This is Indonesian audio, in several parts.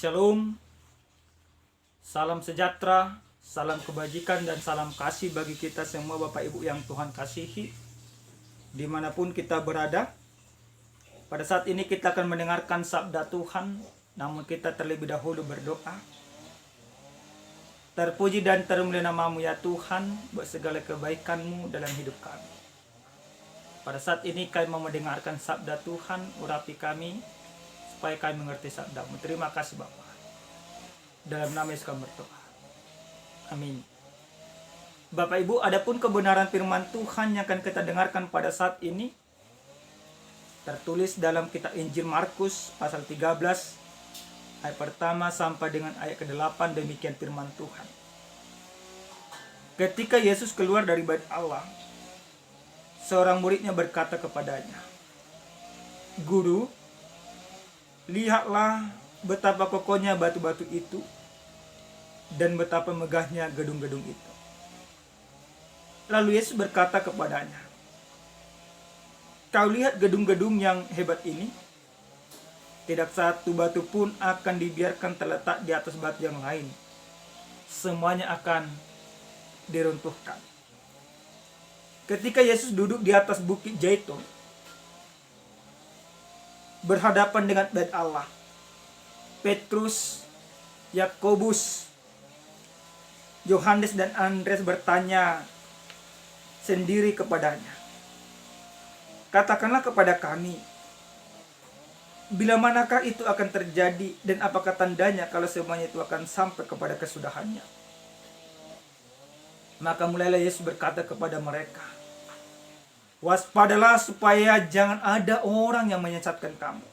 Shalom, salam sejahtera, salam kebajikan dan salam kasih bagi kita semua Bapak Ibu yang Tuhan kasihi dimanapun kita berada. Pada saat ini kita akan mendengarkan sabda Tuhan, namun kita terlebih dahulu berdoa. Terpuji dan termulia nama-Mu ya Tuhan, buat segala kebaikan-Mu dalam hidup kami. Pada saat ini kami mau mendengarkan sabda Tuhan, urapi kami supaya kami mengerti sabda-Mu. Terima kasih Bapa. Dalam nama Yesus kami berdoa. Amin. Bapak Ibu, adapun kebenaran firman Tuhan yang akan kita dengarkan pada saat ini tertulis dalam kitab Injil Markus pasal 13 ayat pertama sampai dengan ayat ke-8. Demikian firman Tuhan. Ketika Yesus keluar dari bait Allah, seorang muridnya berkata kepadanya, "Guru, lihatlah betapa kokohnya batu-batu itu dan betapa megahnya gedung-gedung itu." Lalu Yesus berkata kepadanya, "Kau lihat gedung-gedung yang hebat ini? Tidak satu batu pun akan dibiarkan terletak di atas batu yang lain. Semuanya akan diruntuhkan." Ketika Yesus duduk di atas bukit Zaitun, berhadapan dengan bait Allah, Petrus, Yakobus, Yohanes dan Andreas bertanya sendiri kepadanya, "Katakanlah kepada kami, bila manakah itu akan terjadi dan apakah tandanya kalau semuanya itu akan sampai kepada kesudahannya?" Maka mulailah Yesus berkata kepada mereka, "Waspadalah supaya jangan ada orang yang menyesatkan kamu.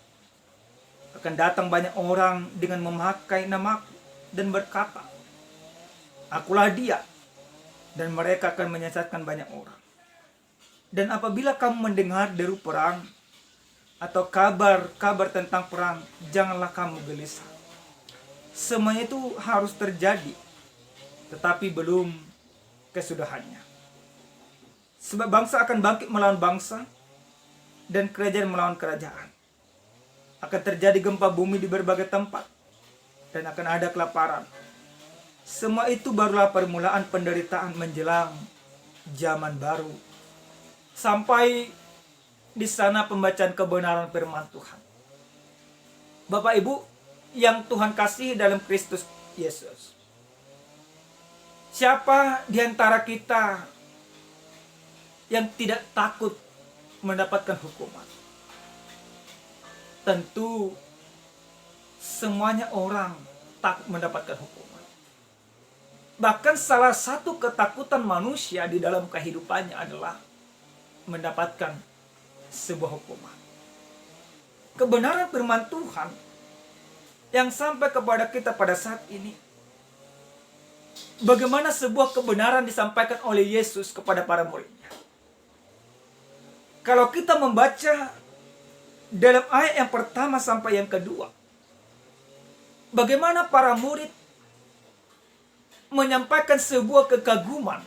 Akan datang banyak orang dengan memakai namaku dan berkata, 'Akulah dia,' dan mereka akan menyesatkan banyak orang. Dan apabila kamu mendengar deru perang atau kabar tentang perang, janganlah kamu gelisah. Semuanya itu harus terjadi, tetapi belum kesudahannya. Sebab bangsa akan bangkit melawan bangsa dan kerajaan melawan kerajaan. Akan terjadi gempa bumi di berbagai tempat dan akan ada kelaparan. Semua itu barulah permulaan penderitaan menjelang zaman baru." Sampai di sana pembacaan kebenaran firman Tuhan. Bapak Ibu yang Tuhan kasihi dalam Kristus Yesus, siapa di antara kita yang tidak takut mendapatkan hukuman? Tentu semuanya orang takut mendapatkan hukuman. Bahkan salah satu ketakutan manusia di dalam kehidupannya adalah mendapatkan sebuah hukuman. Kebenaran firman Tuhan yang sampai kepada kita pada saat ini, bagaimana sebuah kebenaran disampaikan oleh Yesus kepada para muridnya. Kalau kita membaca dalam ayat yang pertama sampai yang kedua, bagaimana para murid menyampaikan sebuah kekaguman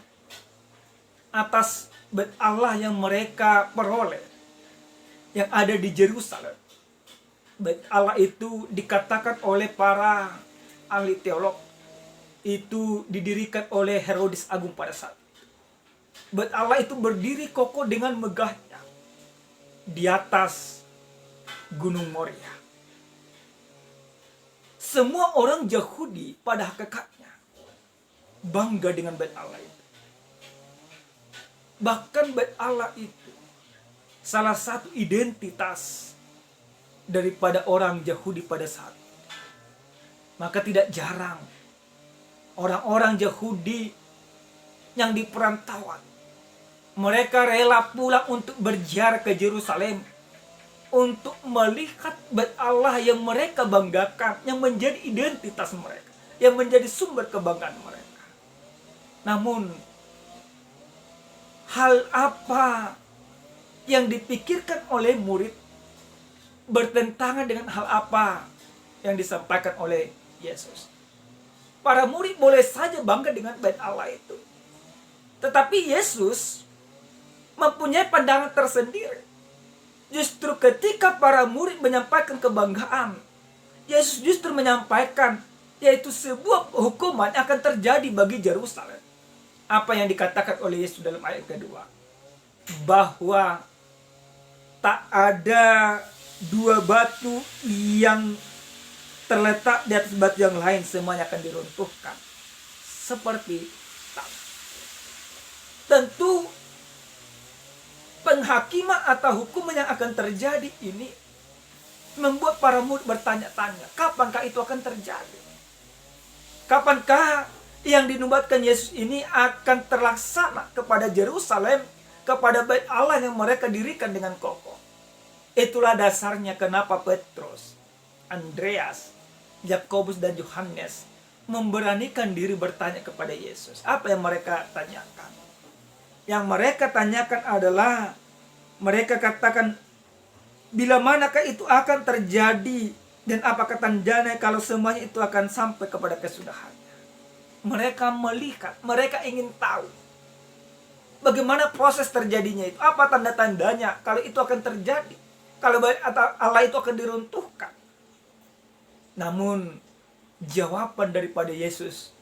atas bait Allah yang mereka peroleh, yang ada di Yerusalem. Bait Allah itu dikatakan oleh para ahli teolog itu didirikan oleh Herodes Agung pada saat itu. Bait Allah itu berdiri kokoh dengan megahnya di atas Gunung Moria. Semua orang Yahudi pada hakikatnya bangga dengan bait Allah itu. Bahkan bait Allah itu salah satu identitas daripada orang Yahudi pada saat itu. Maka tidak jarang orang-orang Yahudi yang di perantauan, mereka rela pulang untuk berziarah ke Yerusalem untuk melihat bait Allah yang mereka banggakan, yang menjadi identitas mereka, yang menjadi sumber kebanggaan mereka. Namun hal apa yang dipikirkan oleh murid bertentangan dengan hal apa yang disampaikan oleh Yesus. Para murid boleh saja bangga dengan bait Allah itu, tetapi Yesus mempunyai pandangan tersendiri. Justru ketika para murid menyampaikan kebanggaan Yesus justru menyampaikan, yaitu sebuah hukuman akan terjadi bagi Yerusalem. Apa yang dikatakan oleh Yesus dalam ayat kedua, bahwa tak ada dua batu yang terletak di atas batu yang lain, semuanya akan diruntuhkan seperti tanah. Tentu penghakiman atau hukuman yang akan terjadi ini membuat para murid bertanya-tanya, kapankah itu akan terjadi? Kapankah yang dinubuatkan Yesus ini akan terlaksana kepada Yerusalem, kepada bait Allah yang mereka dirikan dengan kokoh? Itulah dasarnya kenapa Petrus, Andreas, Yakobus dan Yohanes memberanikan diri bertanya kepada Yesus. Apa yang mereka tanyakan? Yang mereka tanyakan adalah, mereka katakan, bila manakah itu akan terjadi dan apakah tandanya kalau semuanya itu akan sampai kepada kesudahannya? Mereka melihat, mereka ingin tahu bagaimana proses terjadinya itu, apa tanda-tandanya kalau itu akan terjadi, kalau Allah itu akan diruntuhkan. Namun jawaban daripada Yesus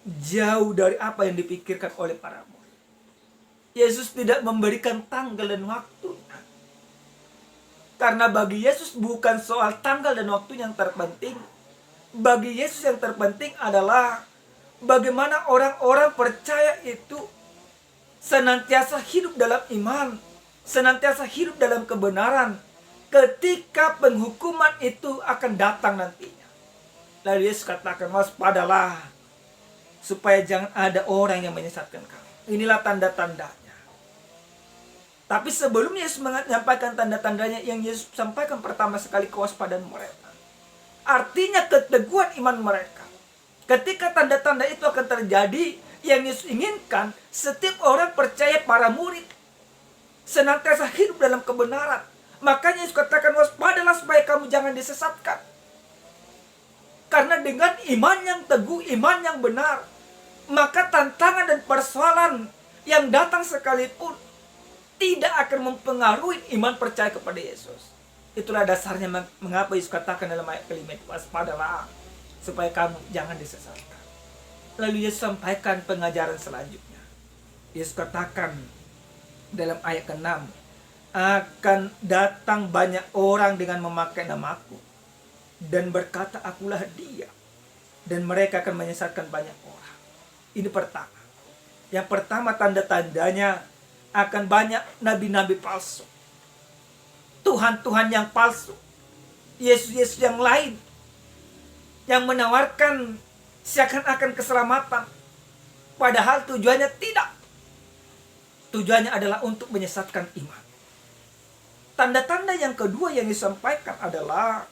jauh dari apa yang dipikirkan oleh para murid. Yesus tidak memberikan tanggal dan waktu. Karena bagi Yesus bukan soal tanggal dan waktu yang terpenting. Bagi Yesus yang terpenting adalah bagaimana orang-orang percaya itu senantiasa hidup dalam iman, senantiasa hidup dalam kebenaran ketika penghukuman itu akan datang nantinya. Lalu Yesus katakan, waspadalah supaya jangan ada orang yang menyesatkan kamu. Inilah tanda-tandanya. Tapi sebelum Yesus menyampaikan tanda-tandanya, yang Yesus sampaikan pertama sekali kewaspadaan mereka. Artinya keteguhan iman mereka. Ketika tanda-tanda itu akan terjadi, yang Yesus inginkan setiap orang percaya, para murid senantiasa hidup dalam kebenaran. Makanya Yesus katakan, waspadalah supaya kamu jangan disesatkan. Karena dengan iman yang teguh, iman yang benar, maka tantangan dan persoalan yang datang sekalipun tidak akan mempengaruhi iman percaya kepada Yesus. Itulah dasarnya mengapa Yesus katakan dalam ayat kelima, waspadalah supaya kamu jangan disesatkan. Lalu Yesus sampaikan pengajaran selanjutnya. Yesus katakan dalam ayat ke-6, akan datang banyak orang dengan memakai namaku dan berkata, akulah dia, dan mereka akan menyesatkan banyak orang. Ini pertama. Yang pertama, tanda-tandanya akan banyak nabi-nabi palsu, Tuhan-Tuhan yang palsu, Yesus-Yesus yang lain, yang menawarkan seakan-akan keselamatan, padahal tujuannya tidak. Tujuannya adalah untuk menyesatkan iman. Tanda-tanda yang kedua yang disampaikan adalah,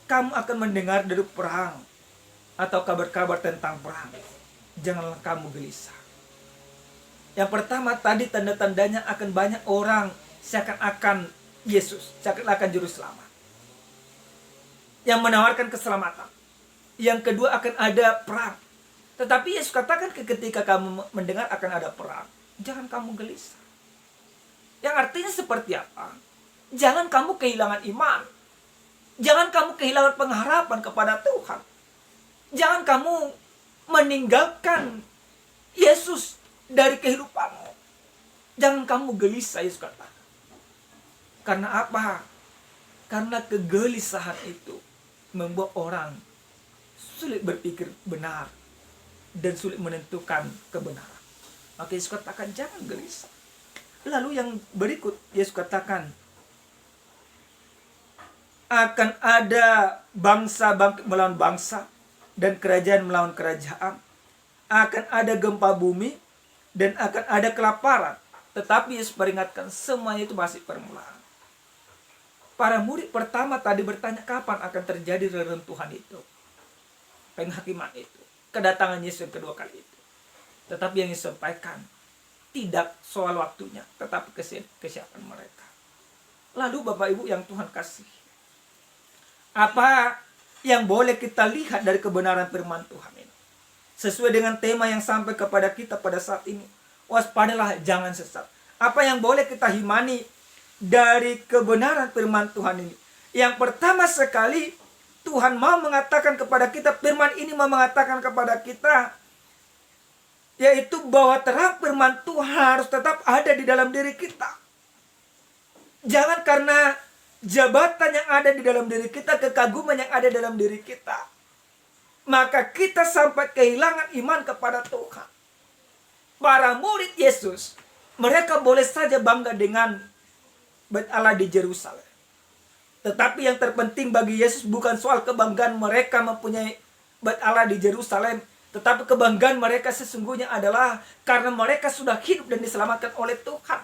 kamu akan mendengar dari perang atau kabar-kabar tentang perang. Janganlah kamu gelisah. Yang pertama tadi tanda-tandanya akan banyak orang seakan-akan Yesus, seakan-akan juru selamat, yang menawarkan keselamatan. Yang kedua akan ada perang. Tetapi Yesus katakan, ketika kamu mendengar akan ada perang, jangan kamu gelisah. Yang artinya seperti apa? Jangan kamu kehilangan iman. Jangan kamu kehilangan pengharapan kepada Tuhan. Jangan kamu meninggalkan Yesus dari kehidupanmu. Jangan kamu gelisah, Yesus kata. Karena apa? Karena kegelisahan itu membuat orang sulit berpikir benar dan sulit menentukan kebenaran. Maka Yesus katakan, jangan gelisah. Lalu yang berikut, Yesus katakan, akan ada bangsa bangkit melawan bangsa dan kerajaan melawan kerajaan. Akan ada gempa bumi dan akan ada kelaparan. Tetapi Yesus peringatkan, semuanya itu masih permulaan. Para murid pertama tadi bertanya, kapan akan terjadi reruntuhan itu, penghakiman itu, kedatangan Yesus yang kedua kali itu. Tetapi yang Yesus sampaikan, tidak soal waktunya, tetapi kesiapan mereka. Lalu Bapak Ibu yang Tuhan kasih, apa yang boleh kita lihat dari kebenaran firman Tuhan ini? Sesuai dengan tema yang sampai kepada kita pada saat ini, waspadalah jangan sesat. Apa yang boleh kita himani dari kebenaran firman Tuhan ini? Yang pertama sekali, Tuhan mau mengatakan kepada kita, firman ini mau mengatakan kepada kita, yaitu bahwa terang firman Tuhan harus tetap ada di dalam diri kita. Jangan karena jabatan yang ada di dalam diri kita, kekaguman yang ada dalam diri kita, maka kita sampai kehilangan iman kepada Tuhan. Para murid Yesus, mereka boleh saja bangga dengan Bait Allah di Yerusalem. Tetapi yang terpenting bagi Yesus bukan soal kebanggaan mereka mempunyai Bait Allah di Yerusalem, tetapi kebanggaan mereka sesungguhnya adalah karena mereka sudah hidup dan diselamatkan oleh Tuhan.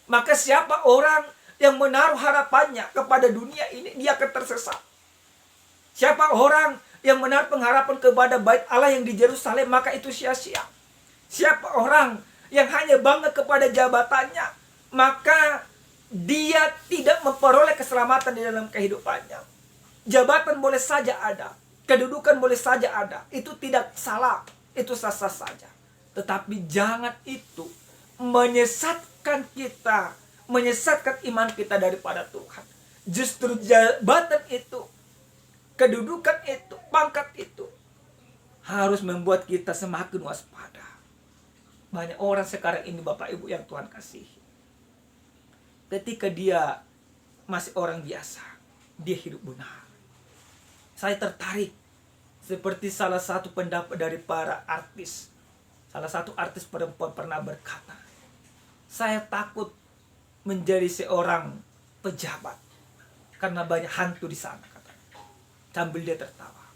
Maka siapa orang yang menaruh harapannya kepada dunia ini, dia akan tersesat. Siapa orang yang menaruh pengharapan kepada Bait Allah yang di Yerusalem, maka itu sia-sia. Siapa orang yang hanya bangga kepada jabatannya, maka dia tidak memperoleh keselamatan di dalam kehidupannya. Jabatan boleh saja ada, kedudukan boleh saja ada, itu tidak salah, itu sah-sah saja. Tetapi jangan itu menyesatkan kita, menyesatkan iman kita daripada Tuhan. Justru jabatan itu, kedudukan itu, pangkat itu harus membuat kita semakin waspada. Banyak orang sekarang ini, Bapak Ibu yang Tuhan kasihi, ketika dia masih orang biasa, dia hidup benar. Saya tertarik seperti salah satu pendapat dari para artis. Salah satu artis perempuan pernah berkata, saya takut menjadi seorang pejabat karena banyak hantu di sana, katanya. Sambil dia tertawa.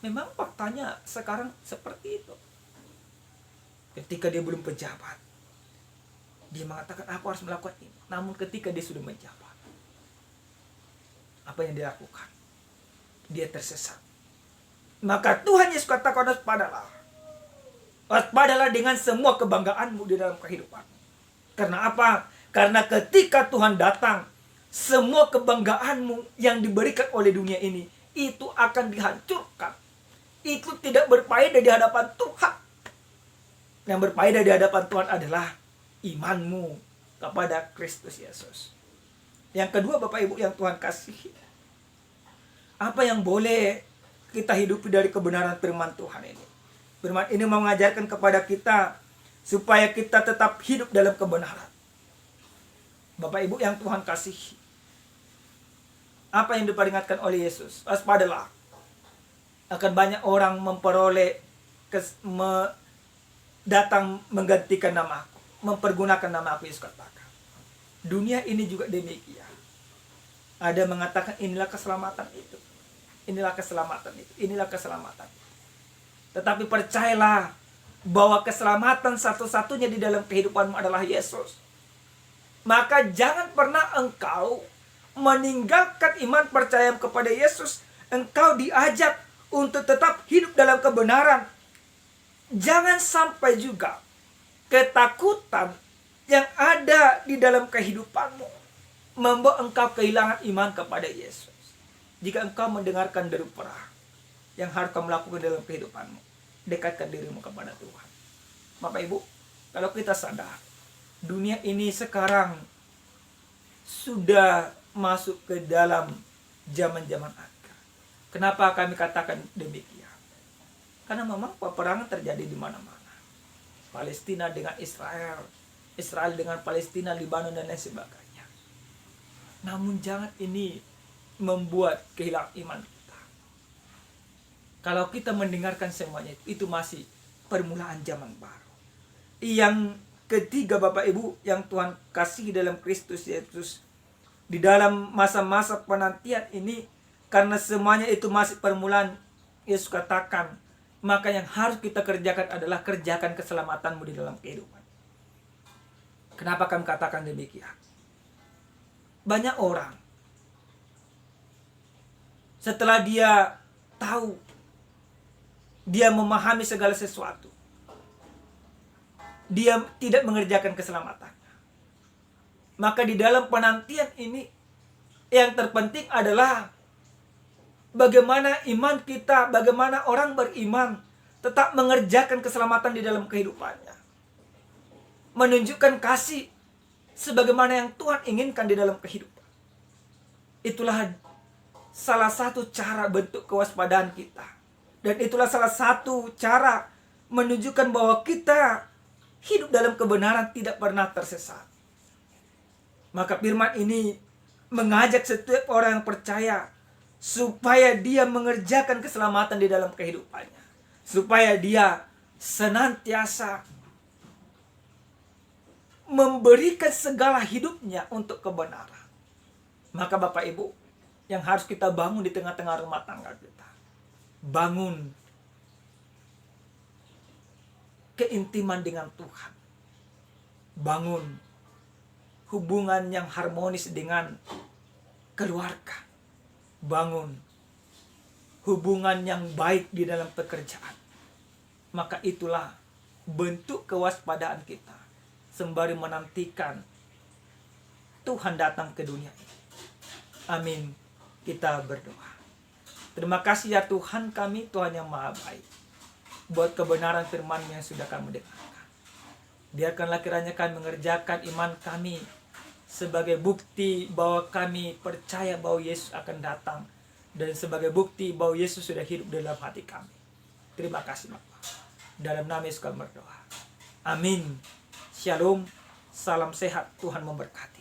Memang faktanya sekarang seperti itu. Ketika dia belum pejabat, dia mengatakan aku harus melakukan ini. Namun ketika dia sudah menjabat, apa yang dia lakukan? Dia tersesat. Maka Tuhan Yesus katakan, waspadalah. Waspadalah dengan semua kebanggaanmu di dalam kehidupanmu. Karena apa? Karena ketika Tuhan datang, semua kebanggaanmu yang diberikan oleh dunia ini, itu akan dihancurkan. Itu tidak berfaedah di hadapan Tuhan. Yang berfaedah di hadapan Tuhan adalah imanmu kepada Kristus Yesus. Yang kedua, Bapak Ibu yang Tuhan kasihi, apa yang boleh kita hidupi dari kebenaran firman Tuhan ini? Firman ini mau mengajarkan kepada kita supaya kita tetap hidup dalam kebenaran. Bapak Ibu yang Tuhan kasihi, apa yang diperingatkan oleh Yesus? Waspadalah, akan banyak orang memperoleh datang menggantikan nama aku, mempergunakan nama aku. Yesus katakan, dunia ini juga demikian. Ada mengatakan inilah keselamatan itu, inilah keselamatan itu, inilah keselamatan. Tetapi percayalah bahwa keselamatan satu-satunya di dalam kehidupanmu adalah Yesus. Maka jangan pernah engkau meninggalkan iman percaya kepada Yesus. Engkau diajak untuk tetap hidup dalam kebenaran. Jangan sampai juga ketakutan yang ada di dalam kehidupanmu membuat engkau kehilangan iman kepada Yesus. Jika engkau mendengarkan deru perang, yang harus kamu lakukan dalam kehidupanmu, dekatkan dirimu kepada Tuhan. Bapak Ibu, kalau kita sadar, dunia ini sekarang sudah masuk ke dalam zaman-zaman akhir. Kenapa kami katakan demikian? Karena memang peperangan terjadi di mana-mana. Palestina dengan Israel, Israel dengan Palestina, Libanon dan lain sebagainya. Namun jangan ini membuat kehilangan iman kita. Kalau kita mendengarkan semuanya itu masih permulaan zaman baru. Yang ketiga, Bapak Ibu yang Tuhan kasih dalam Kristus Yesus, di dalam masa-masa penantian ini, karena semuanya itu masih permulaan, Yesus katakan, maka yang harus kita kerjakan adalah kerjakan keselamatanmu di dalam kehidupan. Kenapa kami katakan demikian? Banyak orang setelah dia tahu, dia memahami segala sesuatu, dia tidak mengerjakan keselamatannya. Maka di dalam penantian ini, yang terpenting adalah bagaimana iman kita, bagaimana orang beriman tetap mengerjakan keselamatan di dalam kehidupannya. Menunjukkan kasih sebagaimana yang Tuhan inginkan di dalam kehidupan. Itulah salah satu cara bentuk kewaspadaan kita. Dan itulah salah satu cara menunjukkan bahwa kita hidup dalam kebenaran, tidak pernah tersesat. Maka firman ini mengajak setiap orang yang percaya supaya dia mengerjakan keselamatan di dalam kehidupannya, supaya dia senantiasa memberikan segala hidupnya untuk kebenaran. Maka Bapak Ibu, yang harus kita bangun di tengah-tengah rumah tangga kita, bangun keintiman dengan Tuhan, bangun hubungan yang harmonis dengan keluarga, bangun hubungan yang baik di dalam pekerjaan. Maka itulah bentuk kewaspadaan kita sembari menantikan Tuhan datang ke dunia ini. Amin. Kita berdoa. Terima kasih ya Tuhan kami, Tuhan yang maha baik, buat kebenaran firman yang sudah kami dengarkan. Biarkanlah kiranya kami mengerjakan iman kami sebagai bukti bahwa kami percaya bahwa Yesus akan datang, dan sebagai bukti bahwa Yesus sudah hidup dalam hati kami. Terima kasih Bapa. Dalam nama Yesus kami berdoa. Amin. Shalom. Salam sehat. Tuhan memberkati.